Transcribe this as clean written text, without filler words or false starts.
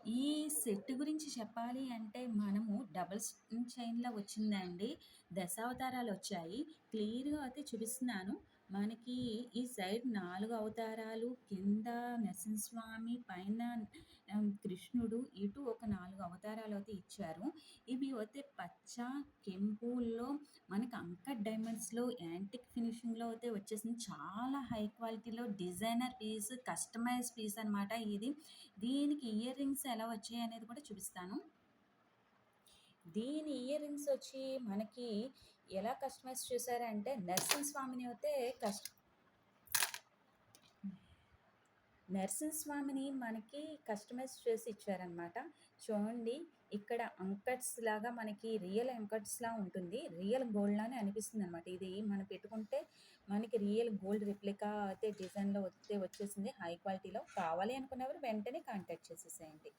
ఈ సెట్ గురించి చెప్పాలి అంటే మనము డబుల్ చైన్‌లో వచ్చిందండి. దశావతారాలొచ్చాయి. క్లియర్‌గా అయితే చూపిస్తున్నాను. మనకి ఈ సైడ్ 4 అవతారాలు, కింద నరసింహస్వామి, పైన కృష్ణుడు, ఇటు ఒక 4 అవతారాలైతే ఇచ్చారు. ఇవి అయితే పచ్చ, కెంపుల్లో మనకి అంకట్ డైమండ్స్‌లో యాంటిక్ ఫినిషింగ్‌లో అయితే వచ్చేసింది. చాలా హై క్వాలిటీలో డిజైనర్ పీస్, కస్టమైజ్ పీస్ అనమాట ఇది. దీనికి ఇయర్ రింగ్స్ ఎలా వచ్చాయనేది కూడా చూపిస్తాను. దీని ఇయర్ రింగ్స్ వచ్చి మనకి ఎలా కస్టమైజ్ చేశారంటే నరసింహస్వామిని అయితే నరసింహస్వామిని మనకి కస్టమైజ్ చేసి ఇచ్చారనమాట. చూడండి, ఇక్కడ అంకట్స్ లాగా మనకి రియల్ అంకట్స్‌లా ఉంటుంది. రియల్ గోల్డ్ లానే అనిపిస్తుందనమాట. ఇది మనం పెట్టుకుంటే మనకి రియల్ గోల్డ్ రెప్లికా అయితే డిజైన్‌లో అయితే వచ్చేసింది హై క్వాలిటీలో. కావాలి అనుకున్నవారు వెంటనే కాంటాక్ట్ చేసేసేయండి.